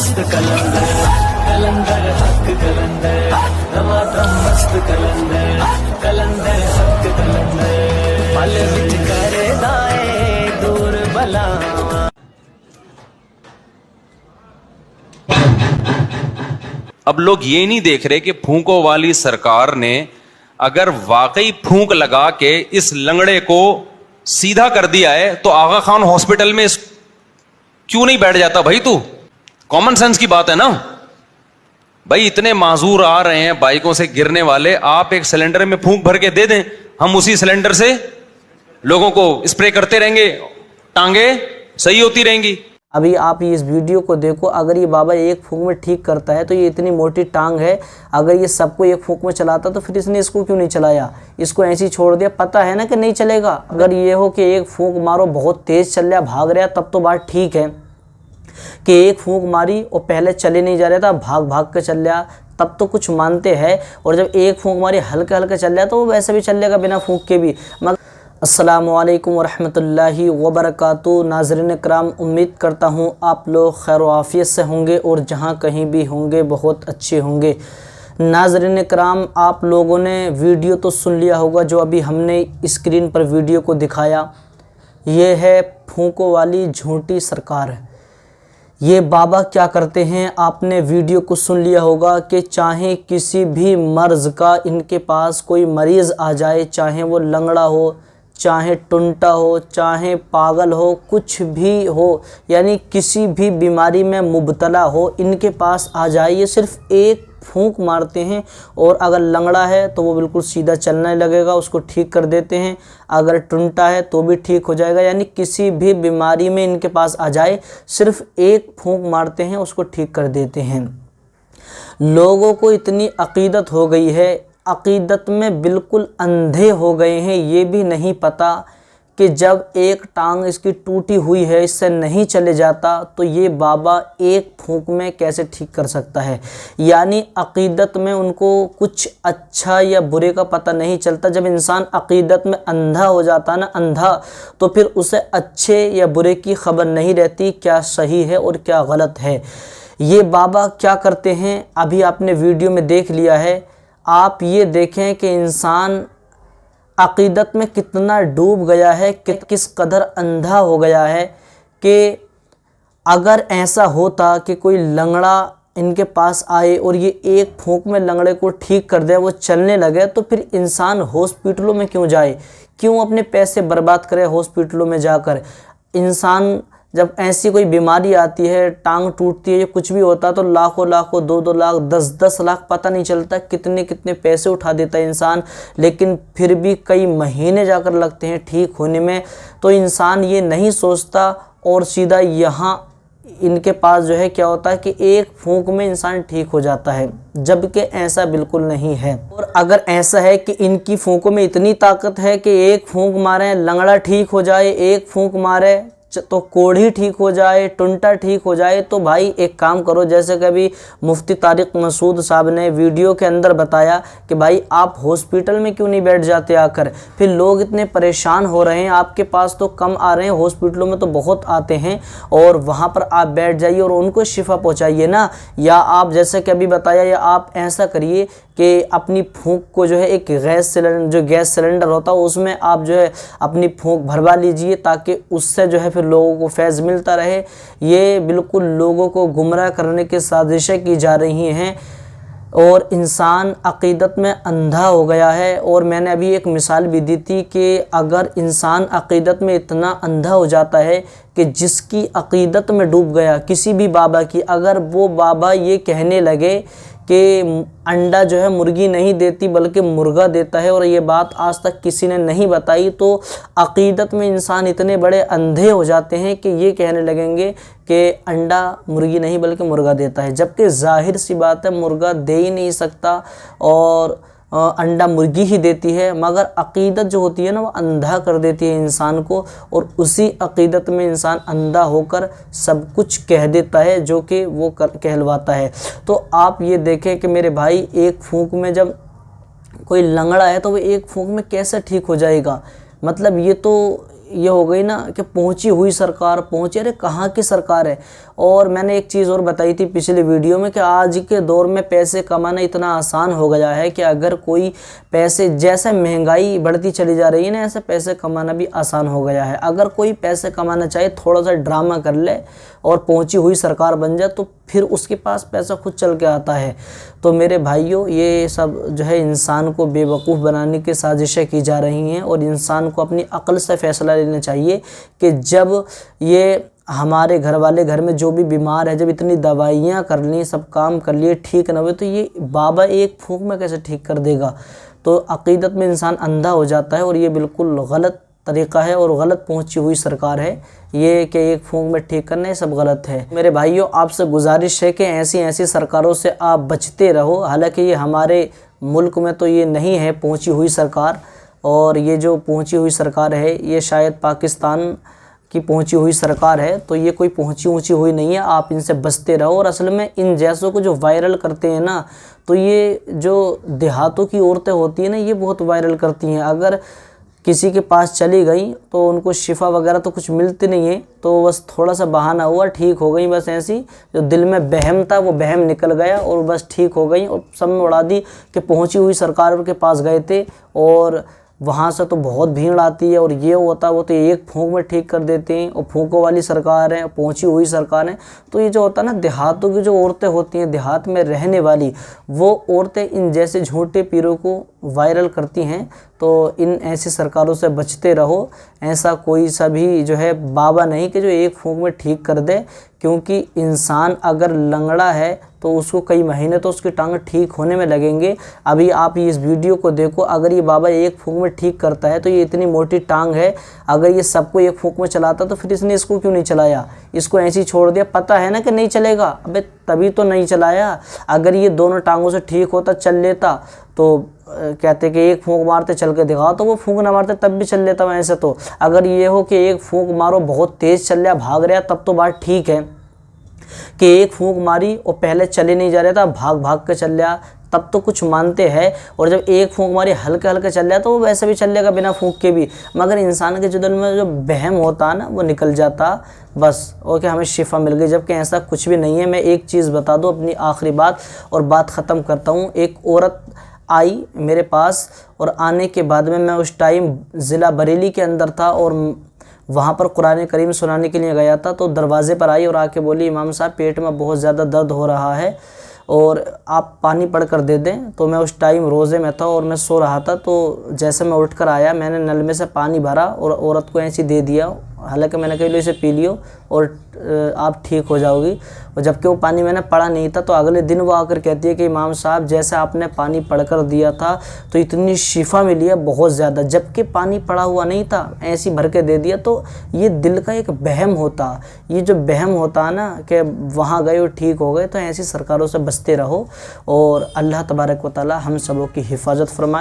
मस्त कलंदर, कलंदर हक कलंदर, धमाधम मस्त कलंदर, कलंदर हक कलंदर, पल विच करे दाए दूर बलावा। अब लोग ये नहीं देख रहे कि फूंकों वाली सरकार ने अगर वाकई फूंक लगा के इस लंगड़े को सीधा कर दिया है तो आगा खान हॉस्पिटल में क्यों नहीं बैठ जाता भाई? तू कॉमन सेंस की बात है ना भाई। इतने माजूर आ रहे हैं बाइकों से गिरने वाले, आप एक सिलेंडर में फूंक भर के दे दें, हम उसी सिलेंडर से लोगों को स्प्रे करते रहेंगे, टांगे सही होती रहेंगी। अभी आप इस वीडियो को देखो, अगर ये बाबा एक फूंक में ठीक करता है तो ये इतनी मोटी टांग है, अगर ये सबको एक फूंक में चलाता तो फिर इसने इसको क्यों नहीं चलाया? इसको ऐसे ही छोड़ दिया, पता है ना कि नहीं चलेगा। अगर ये हो कि एक फूंक मारो, बहुत तेज़ चल रहा, भाग रहा, तब तो बात ठीक है कि एक फूंक मारी और पहले चले नहीं जा रहा था, भाग भाग के चल रहा, तब तो कुछ मानते हैं। और जब एक फूंक मारी हल्के हल्के चल रहा तो वो वैसे भी चल जाएगा बिना फूंक के भी। मगर अस्सलामुअलैकुम वरहमतुल्लाहि वबरकातुहू। नाज़रीन कराम, उम्मीद करता हूँ आप लोग खैर व आफियत से होंगे और जहाँ कहीं भी होंगे बहुत अच्छे होंगे। नाज़रीन कराम, आप लोगों ने वीडियो तो सुन लिया होगा जो अभी हमने स्क्रीन पर वीडियो को दिखाया। ये है फूंकों वाली झूठी सरकार। ये बाबा क्या करते हैं, आपने वीडियो को सुन लिया होगा कि चाहे किसी भी मर्ज़ का इनके पास कोई मरीज़ आ जाए, चाहे वो लंगड़ा हो, चाहे टुंटा हो, चाहे पागल हो, कुछ भी हो, यानी किसी भी बीमारी में मुब्तला हो, इनके पास आ जाए, ये सिर्फ एक फूंक मारते हैं और अगर लंगड़ा है तो वो बिल्कुल सीधा चलने लगेगा, उसको ठीक कर देते हैं। अगर टुंटा है तो भी ठीक हो जाएगा, यानी किसी भी बीमारी में इनके पास आ जाए, सिर्फ एक फूंक मारते हैं, उसको ठीक कर देते हैं। लोगों को इतनी अक़ीदत हो गई है, अक़ीदत में बिल्कुल अंधे हो गए हैं, ये भी नहीं पता कि जब एक टांग इसकी टूटी हुई है, इससे नहीं चले जाता, तो ये बाबा एक फूंक में कैसे ठीक कर सकता है। यानी अक़ीदत में उनको कुछ अच्छा या बुरे का पता नहीं चलता। जब इंसान अक़ीदत में अंधा हो जाता ना, अंधा, तो फिर उसे अच्छे या बुरे की खबर नहीं रहती, क्या सही है और क्या गलत है। ये बाबा क्या करते हैं अभी आपने वीडियो में देख लिया है। आप ये देखें कि इंसान अक़ीदत में कितना डूब गया है, किस कदर अंधा हो गया है कि अगर ऐसा होता कि कोई लंगड़ा इनके पास आए और ये एक फूंक में लंगड़े को ठीक कर दे, वो चलने लगे, तो फिर इंसान हॉस्पिटलों में क्यों जाए, क्यों अपने पैसे बर्बाद करे हॉस्पिटलों में जाकर। इंसान जब ऐसी कोई बीमारी आती है, टांग टूटती है या कुछ भी होता है, तो लाखों लाखों, 2-2 लाख, 10-10 लाख, पता नहीं चलता कितने कितने पैसे उठा देता है इंसान, लेकिन फिर भी कई महीने जाकर लगते हैं ठीक होने में। तो इंसान ये नहीं सोचता और सीधा यहाँ इनके पास जो है क्या होता है कि एक फूंक में इंसान ठीक हो जाता है, जबकि ऐसा बिल्कुल नहीं है। और अगर ऐसा है कि इनकी फूंकों में इतनी ताकत है कि एक फूंक मारे लंगड़ा ठीक हो जाए, एक फूंक मारे तो कोढ़ी ठीक हो जाए, टुंटा ठीक हो जाए, तो भाई एक काम करो, जैसे कि अभी मुफ्ती तारिक मसूद साहब ने वीडियो के अंदर बताया कि भाई आप हॉस्पिटल में क्यों नहीं बैठ जाते आकर। फिर लोग इतने परेशान हो रहे हैं, आपके पास तो कम आ रहे हैं, हॉस्पिटलों में तो बहुत आते हैं, और वहाँ पर आप बैठ जाइए और उनको शिफा पहुँचाइए ना। या आप जैसे कि अभी बताया, या आप ऐसा करिए कि अपनी फूंक को जो है एक गैस सिलेंडर होता है उसमें आप जो है अपनी फूंक भरवा लीजिए, ताकि उससे जो है फिर लोगों को फैज़ मिलता रहे। ये बिल्कुल लोगों को गुमराह करने की साजिशें की जा रही हैं और इंसान अक़ीदत में अंधा हो गया है। और मैंने अभी एक मिसाल भी दी थी कि अगर इंसान अक़ीदत में इतना अंधा हो जाता है कि जिसकी अक़ीदत में डूब गया किसी भी बाबा की, अगर वो बाबा ये कहने लगे कि अंडा जो है मुर्गी नहीं देती बल्कि मुर्गा देता है, और ये बात आज तक किसी ने नहीं बताई, तो अक़ीदत में इंसान इतने बड़े अंधे हो जाते हैं कि ये कहने लगेंगे कि अंडा मुर्गी नहीं बल्कि मुर्गा देता है, जबकि ज़ाहिर सी बात है मुर्गा दे ही नहीं सकता और अंडा मुर्गी ही देती है। मगर अक़ीदत जो होती है ना, वो अंधा कर देती है इंसान को, और उसी अक़ीदत में इंसान अंधा होकर सब कुछ कह देता है जो कि वो कहलवाता है। तो आप ये देखें कि मेरे भाई, एक फूंक में जब कोई लंगड़ा है तो वो एक फूंक में कैसे ठीक हो जाएगा। मतलब ये तो ये हो गई ना कि पहुंची हुई सरकार पहुंची, अरे कहाँ की सरकार है। और मैंने एक चीज़ और बताई थी पिछले वीडियो में कि आज के दौर में पैसे कमाना इतना आसान हो गया है कि अगर कोई पैसे, जैसे महंगाई बढ़ती चली जा रही है ना, ऐसे पैसे कमाना भी आसान हो गया है। अगर कोई पैसे कमाना चाहे, थोड़ा सा ड्रामा कर ले और पहुंची हुई सरकार बन जाए, तो फिर उसके पास पैसा खुद चल के आता है। तो मेरे भाइयों, ये सब जो है इंसान को बेवकूफ़ बनाने की साजिशें की जा रही हैं और इंसान को अपनी अक्ल से फ़ैसला लेना चाहिए कि जब ये हमारे घर वाले घर में जो भी बीमार है, जब इतनी दवाइयाँ कर ली, सब काम कर लिए, ठीक ना हुए, तो ये बाबा एक फूंक में कैसे ठीक कर देगा। तो अक़ीदत में इंसान अंधा हो जाता है और ये बिल्कुल गलत तरीक़ा है और गलत पहुंची हुई सरकार है ये, कि एक फूंक में ठीक करना, ये सब गलत है। मेरे भाइयों, आपसे गुजारिश है कि ऐसी सरकारों से आप बचते रहो। हालांकि ये हमारे मुल्क में तो ये नहीं है पहुंची हुई सरकार, और ये जो पहुंची हुई सरकार है ये शायद पाकिस्तान की पहुंची हुई सरकार है, तो ये कोई पहुंची ऊंची हुई नहीं है। आप इनसे बचते रहो। और असल में इन जैसों को जो वायरल करते हैं ना, तो ये जो देहातों की औरतें होती हैं ना, ये बहुत वायरल करती हैं। अगर किसी के पास चली गई तो उनको शिफा वगैरह तो कुछ मिलती नहीं है, तो बस थोड़ा सा बहाना हुआ, ठीक हो गई। बस ऐसी जो दिल में बहम था वो बहम निकल गया और बस ठीक हो गई, और सब में उड़ा दी कि पहुंची हुई सरकार के पास गए थे और वहाँ से तो बहुत भीड़ आती है और ये होता वो तो एक फूंक में ठीक कर देते हैं, और फूंकों वाली सरकार है, पहुंची हुई सरकार है। तो ये जो होता है ना, देहातों की जो औरतें होती हैं, देहात में रहने वाली, वो औरतें इन जैसे झूठे पीरों को वायरल करती हैं। तो इन ऐसी सरकारों से बचते रहो। ऐसा कोई सा भी जो है बाबा नहीं कि जो एक फूंक में ठीक कर दे, क्योंकि इंसान अगर लंगड़ा है तो उसको कई महीने तो उसकी टांग ठीक होने में लगेंगे। अभी आप इस वीडियो को देखो, अगर ये बाबा एक फूंक में ठीक करता है तो ये इतनी मोटी टांग है, अगर ये सबको एक फूंक में चलाता तो फिर इसने इसको क्यों नहीं चलाया, इसको ऐसे ही छोड़ दिया। पता है ना कि नहीं चलेगा, अबे तभी तो नहीं चलाया। अगर ये दोनों टांगों से ठीक होता, चल लेता, तो कहते कि एक फूंक मारते चल के दिखाओ, तो वो फूंक ना मारते तब भी चल लेता वैसे। तो अगर ये हो कि एक फूंक मारो, बहुत तेज़ चल रहा, भाग रहा, तब तो बात ठीक है कि एक फूंक मारी और पहले चले नहीं जा रहा था, भाग भाग के चल रहा, तब तो कुछ मानते हैं। और जब एक फूंक मारी हल्के हल्के चल रहा तो वो वैसे भी चल लेगा बिना फूंक के भी। मगर इंसान के जो दिल में जो बहम होता है ना, वो निकल जाता बस, और कि हमें शिफा मिल गई, जबकि ऐसा कुछ भी नहीं है। मैं एक चीज़ बता दूँ, अपनी आखिरी बात, और बात ख़त्म करता हूँ। एक औरत आई मेरे पास, और आने के बाद में मैं उस टाइम ज़िला बरेली के अंदर था और वहाँ पर कुरान करीम सुनाने के लिए गया था। तो दरवाज़े पर आई और आके बोली, इमाम साहब पेट में बहुत ज़्यादा दर्द हो रहा है और आप पानी पढ़ कर दे दें। तो मैं उस टाइम रोज़े में था और मैं सो रहा था, तो जैसे मैं उठ कर आया, मैंने नल में से पानी भरा और औरत को ऐसे दे दिया। हालांकि मैंने कहा लो इसे पी लियो और आप ठीक हो जाओगी। और जबकि वो पानी मैंने पढ़ा नहीं था, तो अगले दिन वो आकर कहती है कि इमाम साहब जैसे आपने पानी पढ़कर दिया था तो इतनी शिफा मिली है बहुत ज़्यादा, जबकि पानी पड़ा हुआ नहीं था, ऐसी भर के दे दिया। तो ये दिल का एक बहम होता, ये जो बहम होता है ना कि वहाँ गए और ठीक हो गए। तो ऐसी सरकारों से बचते रहो और अल्लाह तबारक व तआला हम सबों की हिफाजत फरमाए।